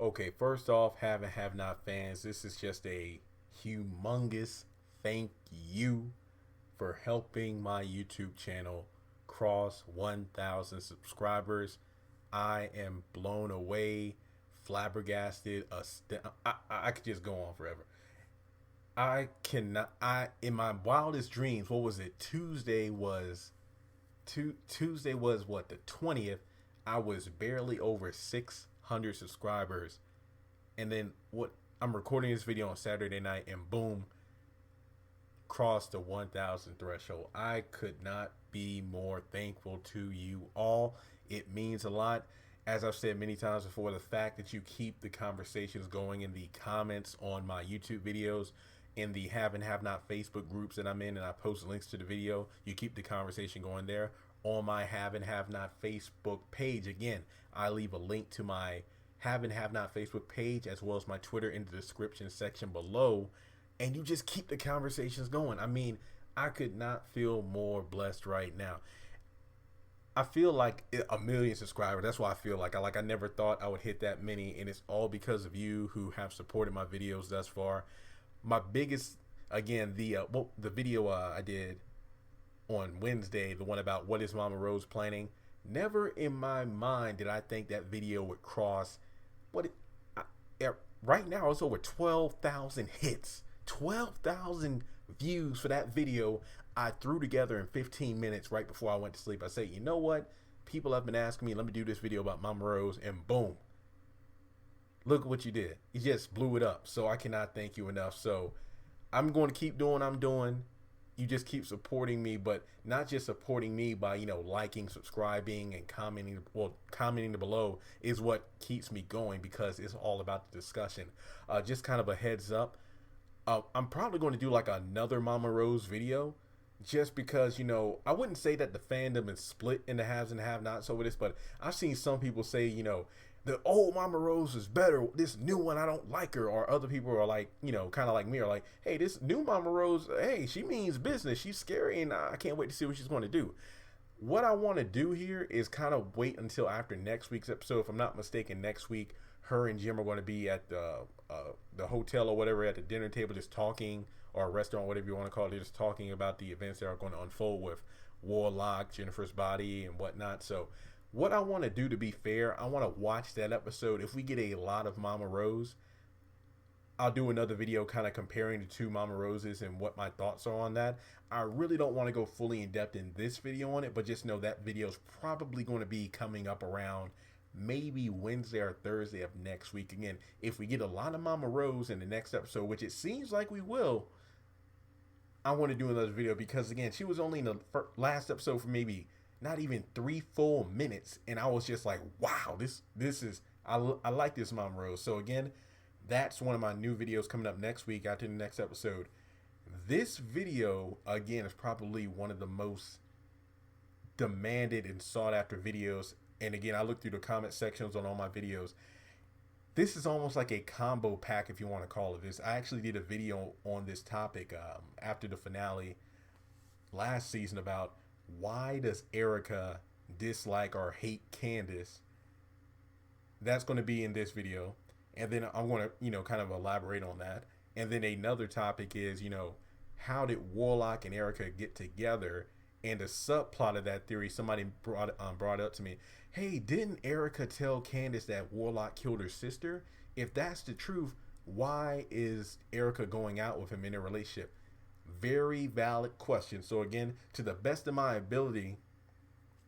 Okay, first off, have and have not fans, this is just a humongous thank you for helping my YouTube channel cross 1,000 subscribers. I am blown away, flabbergasted. I could just go on forever. I cannot. In my wildest dreams, what was it? Tuesday was what, the 20th. I was barely over 600 subscribers, and then what? I'm recording this video on Saturday night, and boom, crossed the 1,000 threshold. I could not be more thankful to you all. It means a lot. As I've said many times before, the fact that you keep the conversations going in the comments on my YouTube videos, in the have and have not Facebook groups that I'm in, and I post links to the video, you keep the conversation going there. On my have and have not Facebook page, again, I leave a link to my have and have not Facebook page as well as my Twitter in the description section below, and you just keep the conversations going. I mean, I could not feel more blessed right now. I feel like a million subscribers. That's why I feel like I never thought I would hit that many, and it's all because of you who have supported my videos thus far. My biggest, again, the video I did on Wednesday, the one about what is Mama Rose planning. Never in my mind did I think that video would cross what right now it's over 12,000 hits, 12,000 views for that video I threw together in 15 minutes right before I went to sleep. I said, you know what? People have been asking me, let me do this video about Mama Rose, and boom. Look what you did. You just blew it up. So I cannot thank you enough. So I'm going to keep doing what I'm doing. You just keep supporting me, but not just supporting me by, liking, subscribing, and commenting. Well, commenting below is what keeps me going, because it's all about the discussion. Just kind of a heads up. I'm probably going to do like another Mama Rose video, just because, I wouldn't say that the fandom is split into haves and have-nots over this, but I've seen some people say, the old Mama Rose is better. This new one, I don't like her. Or other people are like, kind of like me, are like, hey, this new Mama Rose, hey, she means business. She's scary, and I can't wait to see what she's going to do. What I want to do here is kind of wait until after next week's episode. If I'm not mistaken, next week, her and Jim are going to be at the hotel or whatever, at the dinner table, just talking, or a restaurant, whatever you want to call it, just talking about the events that are going to unfold with Warlock, Jennifer's body, and whatnot. So what I want to do, to be fair, I want to watch that episode. If we get a lot of Mama Rose, I'll do another video kind of comparing the two Mama Roses and what my thoughts are on that. I really don't want to go fully in depth in this video on it, but just know that video is probably going to be coming up around maybe Wednesday or Thursday of next week. Again, if we get a lot of Mama Rose in the next episode, which it seems like we will, I want to do another video, because again, she was only in the last episode for maybe not even 3 full minutes, and I was just like, wow, this is, I like this Mama Rose. So again, that's one of my new videos coming up next week after the next episode. This video, again, is probably one of the most demanded and sought after videos. And again, I look through the comment sections on all my videos. This is almost like a combo pack, if you want to call it this. I actually did a video on this topic after the finale last season about why does Erica dislike or hate Candace. That's going to be in this video. And then I'm going to, kind of elaborate on that. And then another topic is, how did Warlock and Erica get together? And the subplot of that theory, somebody brought up to me, hey, didn't Erica tell Candace that Warlock killed her sister? If that's the truth, why is Erica going out with him in a relationship? Very valid question. So again, to the best of my ability,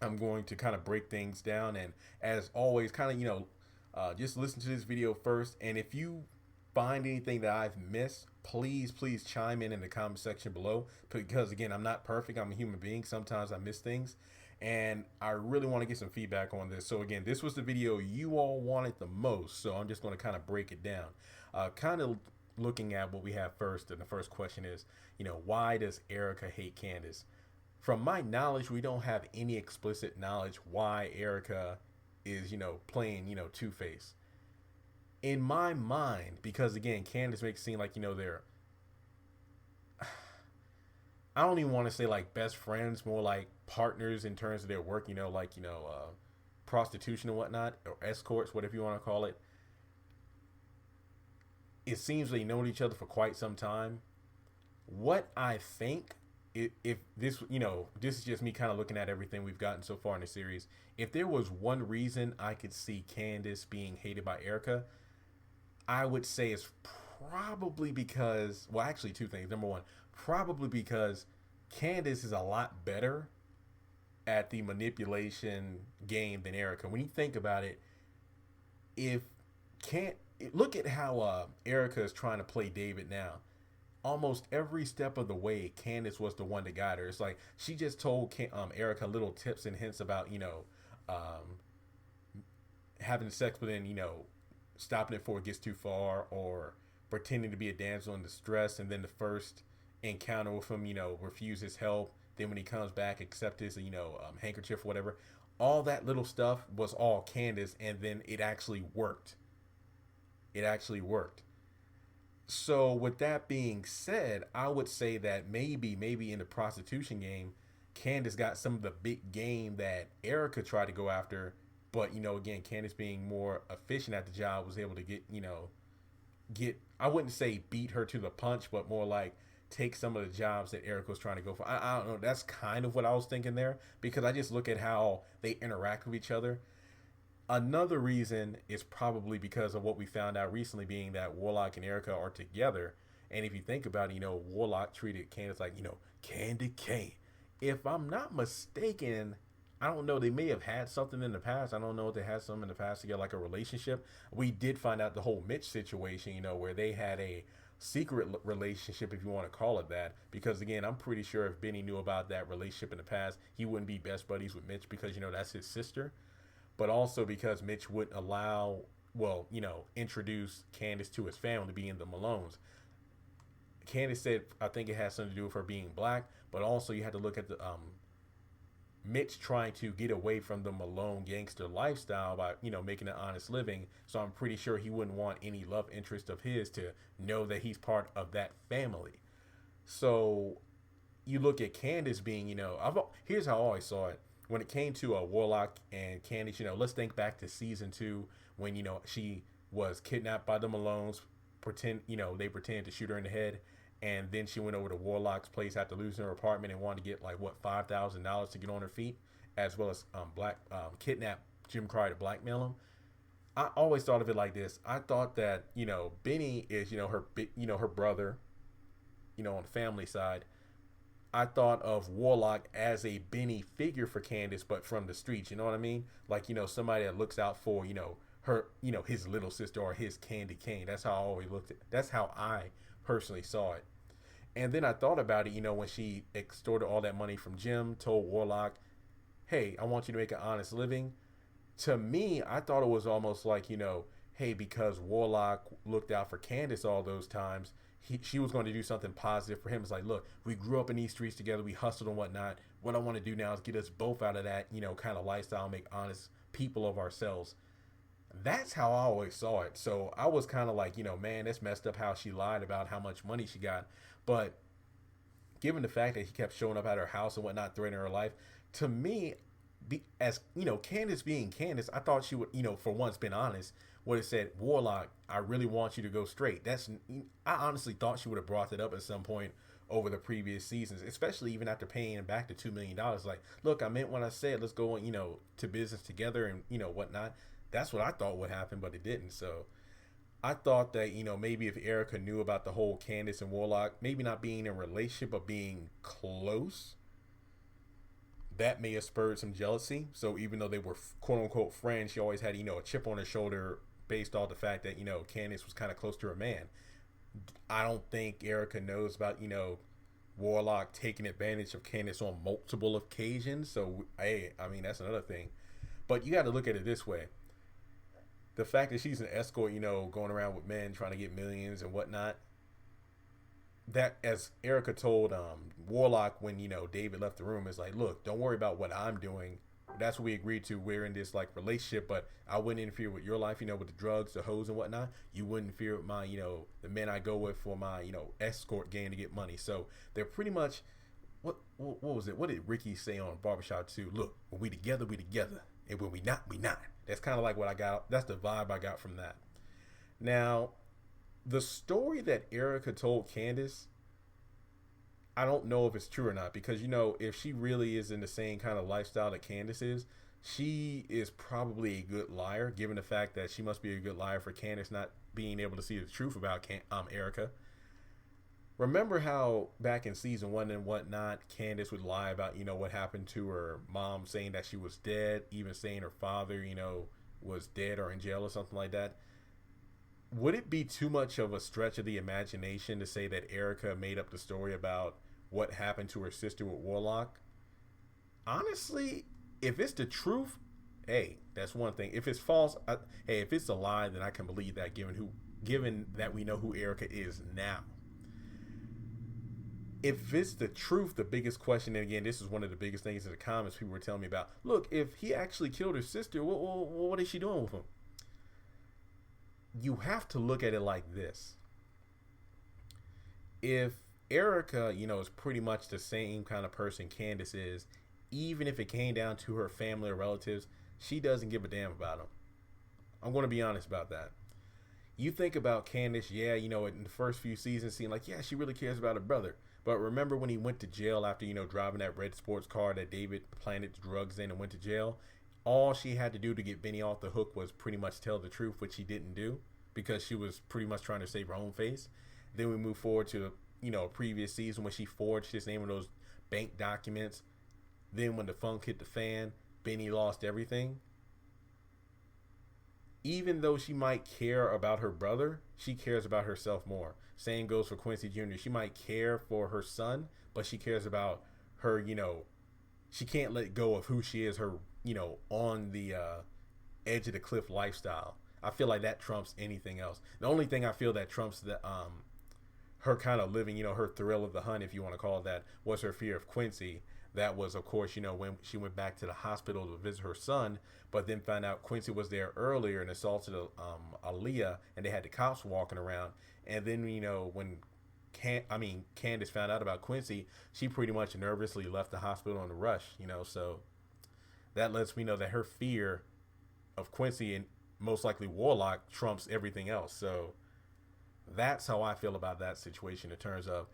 I'm going to kind of break things down. And as always, kind of, just listen to this video first. And if you find anything that I've missed, please chime in the comment section below, because again, I'm not perfect. I'm a human being. Sometimes I miss things, and I really want to get some feedback on this. So again, this was the video you all wanted the most, so I'm just going to kind of break it down, kind of looking at what we have first. And the first question is, why does Erica hate Candace? From my knowledge, we don't have any explicit knowledge why Erica is, playing, Two-Face. In my mind, because again, Candace makes it seem like, they're, I don't even want to say like best friends, more like partners in terms of their work, prostitution and whatnot, or escorts, whatever you want to call it. it seems they known each other for quite some time. What I think, if this, this is just me kind of looking at everything we've gotten so far in the series. If there was one reason I could see Candace being hated by Erica, I would say it's probably because, well, actually, two things. Number one, probably because Candace is a lot better at the manipulation game than Erica. When you think about it, if can't look at how Erica is trying to play David now. Almost every step of the way, Candace was the one to guide her. It's like she just told Erica little tips and hints about um, having sex, but then stopping it before it gets too far, or pretending to be a damsel in distress, and then the first encounter with him, refuses help. Then when he comes back, accept his handkerchief or whatever. All that little stuff was all Candace, and then it actually worked. It actually worked. So with that being said, I would say that maybe in the prostitution game, Candace got some of the big game that Erica tried to go after, but again, Candace being more efficient at the job was able to get I wouldn't say beat her to the punch, but more like take some of the jobs that Erica was trying to go for. I don't know. That's kind of what I was thinking there, because I just look at how they interact with each other. Another reason is probably because of what we found out recently, being that Warlock and Erica are together. And if you think about it, Warlock treated Candace like, Candy Cane. If I'm not mistaken, I don't know, they may have had something in the past. I don't know if they had something in the past to get like a relationship. We did find out the whole Mitch situation, where they had a secret relationship, if you want to call it that. Because again, I'm pretty sure if Benny knew about that relationship in the past, he wouldn't be best buddies with Mitch, because, that's his sister. But also because Mitch wouldn't allow, introduce Candace to his family, being the Malones. Candace said, I think it has something to do with her being black, but also you had to look at the Mitch trying to get away from the Malone gangster lifestyle by, making an honest living. So I'm pretty sure he wouldn't want any love interest of his to know that he's part of that family. So you look at Candace being, here's how I always saw it. When it came to Warlock and Candace, let's think back to season 2 when, she was kidnapped by the Malones, they pretended to shoot her in the head. And then she went over to Warlock's place after losing her apartment and wanted to get $5,000 to get on her feet, as well as kidnap Jim Cryer to blackmail him. I always thought of it like this. I thought that, Benny is, her brother, on the family side. I thought of Warlock as a Benny figure for Candace, but from the streets, you know what I mean? Like, somebody that looks out for, her, his little sister, or his candy cane. That's how I always looked at it. That's how I personally saw it. And then I thought about it, when she extorted all that money from Jim, told Warlock, hey, I want you to make an honest living. To me, I thought it was almost like, hey, because Warlock looked out for Candace all those times, she was going to do something positive for him. It's like, look, we grew up in these streets together, we hustled and whatnot. What I want to do now is get us both out of that, kind of lifestyle, make honest people of ourselves. That's how I always saw it. So I was kind of like, man, that's messed up how she lied about how much money she got. But given the fact that he kept showing up at her house and whatnot, threatening her life, to me, as Candace being Candace, I thought she would, for once, been honest. Would have said, Warlock, I really want you to go straight. I honestly thought she would have brought that up at some point over the previous seasons, especially even after paying him back the $2 million. Like, look, I meant what I said. Let's go, to business together and, whatnot. That's what I thought would happen, but it didn't. So I thought that, maybe if Erica knew about the whole Candace and Warlock, maybe not being in a relationship, but being close, that may have spurred some jealousy. So even though they were quote unquote friends, she always had, a chip on her shoulder based off the fact that, Candace was kind of close to her man. I don't think Erica knows about, Warlock taking advantage of Candace on multiple occasions. So, hey, I mean, that's another thing. But you got to look at it this way. The fact that she's an escort, going around with men trying to get millions and whatnot, that, as Erica told Warlock when, David left the room, is like, look, don't worry about what I'm doing. That's what we agreed to. We're in this relationship, but I wouldn't interfere with your life, with the drugs, the hoes and whatnot. You wouldn't interfere with my, the men I go with for my, escort game to get money. So they're pretty much, what was it? What did Ricky say on Barbershop 2? Look, when we together, we together. And when we not, we not. That's kind of like what I got. That's the vibe I got from that. Now, The story that Erica told Candace, I don't know if it's true or not, because if she really is in the same kind of lifestyle that Candace is, she is probably a good liar, given the fact that she must be a good liar for Candace not being able to see the truth about Erica. Remember how back in season one and whatnot, Candace would lie about what happened to her mom, saying that she was dead, even saying her father was dead or in jail or something like that. Would it be too much of a stretch of the imagination to say that Erica made up the story about what happened to her sister with Warlock? Honestly, if it's the truth, hey, that's one thing. If it's false, hey, if it's a lie, then I can believe that, given that we know who Erica is now. If it's the truth, the biggest question, and again, this is one of the biggest things in the comments people were telling me about. Look, if he actually killed her sister, what is she doing with him? You have to look at it like this. If Erica, is pretty much the same kind of person Candace is, even if it came down to her family or relatives, she doesn't give a damn about them. I'm going to be honest about that. You think about Candace, yeah, in the first few seasons, seeing like, yeah, she really cares about her brother. But remember when he went to jail after, driving that red sports car that David planted drugs in and went to jail? All she had to do to get Benny off the hook was pretty much tell the truth, which she didn't do because she was pretty much trying to save her own face. Then we move forward to, a previous season when she forged his name in those bank documents. Then when the funk hit the fan, Benny lost everything. Even though she might care about her brother, she cares about herself more. Same goes for Quincy Jr. She might care for her son, but she cares about her, she can't let go of who she is, her, on the edge of the cliff lifestyle. I feel like that trumps anything else. The only thing I feel that trumps her kind of living, her thrill of the hunt, if you want to call it that, was her fear of Quincy. That was, of course, when she went back to the hospital to visit her son, but then found out Quincy was there earlier and assaulted Aaliyah, and they had the cops walking around. And then, when Candace found out about Quincy, she pretty much nervously left the hospital in a rush, so that lets me know that her fear of Quincy and most likely Warlock trumps everything else. So that's how I feel about that situation in terms of,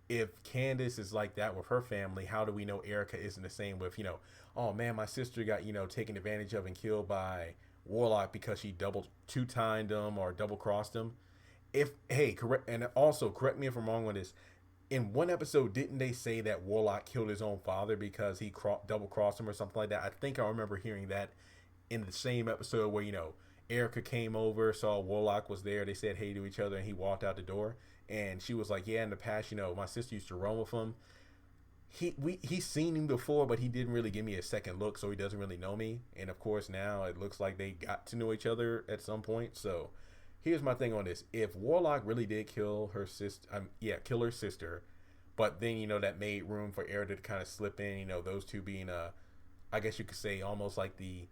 if Candace is like that with her family, how do we know Erica isn't the same with, oh man, my sister got, taken advantage of and killed by Warlock because she two-timed him or double-crossed him? Correct, and also correct me if I'm wrong on this. In one episode, didn't they say that Warlock killed his own father because he double-crossed him or something like that? I think I remember hearing that in the same episode where, Erica came over, saw Warlock was there. They said hey to each other, and he walked out the door. And she was like, yeah, in the past, my sister used to run with him. He's seen him before, but he didn't really give me a second look, so he doesn't really know me. And of course, now it looks like they got to know each other at some point. So here's my thing on this. If Warlock really did kill her sister, but then, that made room for Erica to kind of slip in, those two being, I guess you could say almost like the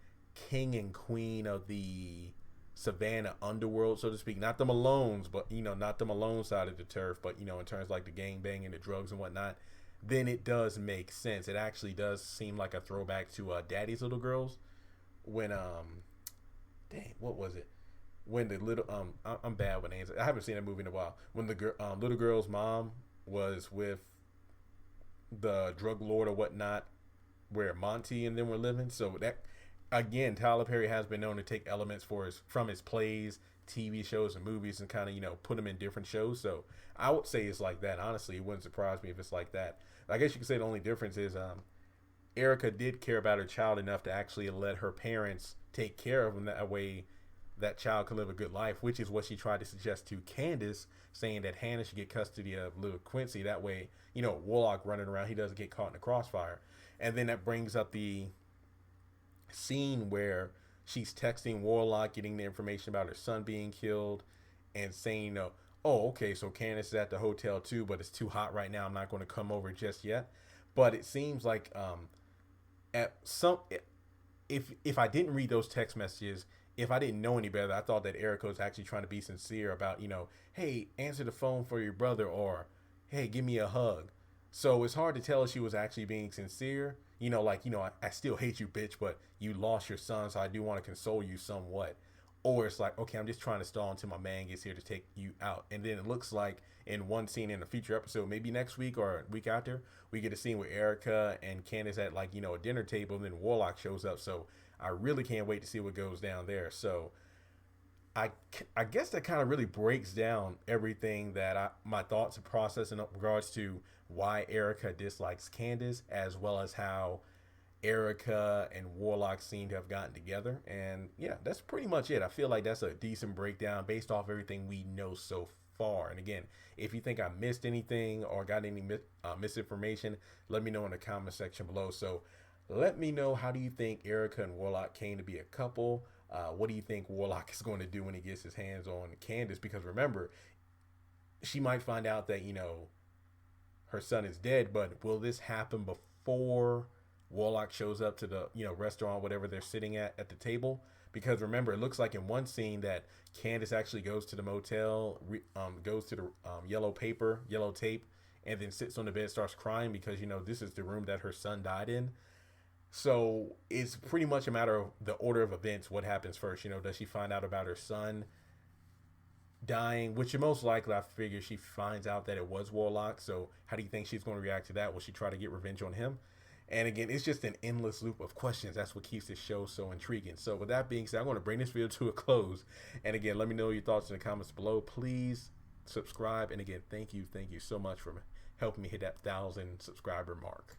king and queen of the Savannah underworld, so to speak. Not the Malones, but not the Malone side of the turf, but in terms like the gang bang and the drugs and whatnot, then it does make sense. It actually does seem like a throwback to Daddy's Little Girls, when what was it? When the little I'm bad with names. I haven't seen that movie in a while. When the little girl's mom was with the drug lord or whatnot, where Monty and them were living. So that, again, Tyler Perry has been known to take elements from his plays, TV shows, and movies and kind of, put them in different shows. So I would say it's like that. Honestly, it wouldn't surprise me if it's like that. I guess you could say the only difference is Erica did care about her child enough to actually let her parents take care of him. That way that child could live a good life, which is what she tried to suggest to Candace, saying that Hannah should get custody of little Quincy. That way, Warlock running around, he doesn't get caught in the crossfire. And then that brings up the scene where she's texting Warlock, getting the information about her son being killed, and saying, oh, okay, so Candace is at the hotel too, but it's too hot right now, I'm not going to come over just yet. But it seems like if I didn't read those text messages, if I didn't know any better, I thought that Erica was actually trying to be sincere about, hey, answer the phone for your brother, or hey, give me a hug. So it's hard to tell if she was actually being sincere. I still hate you, bitch, but you lost your son, so I do want to console you somewhat. or it's like, okay, I'm just trying to stall until my man gets here to take you out. And then it looks like in one scene in a future episode, maybe next week or a week after, we get a scene with Erica and Candace at like, a dinner table, and then Warlock shows up. So I really can't wait to see what goes down there. So I, I guess that kind of really breaks down everything that my thoughts and process in regards to why Erica dislikes Candace, as well as how Erica and Warlock seem to have gotten together. And yeah, that's pretty much it. I feel like that's a decent breakdown based off everything we know so far. And again, if you think I missed anything or got any misinformation, let me know in the comment section below. So let me know, how do you think Erica and Warlock came to be a couple? What do you think Warlock is going to do when he gets his hands on Candace? Because remember, she might find out that, her son is dead, but will this happen before Warlock shows up to the, restaurant, whatever they're sitting at the table? Because remember, it looks like in one scene that Candace actually goes to the motel, goes to the yellow tape, and then sits on the bed, starts crying because, this is the room that her son died in. So it's pretty much a matter of the order of events. What happens first? Does she find out about her son dying? Which most likely, I figure she finds out that it was Warlock. So how do you think she's going to react to that? Will she try to get revenge on him? And again, it's just an endless loop of questions. That's what keeps this show so intriguing. So with that being said, I'm going to bring this video to a close. And again, let me know your thoughts in the comments below. Please subscribe. And again, thank you so much for helping me hit that 1,000 subscriber mark.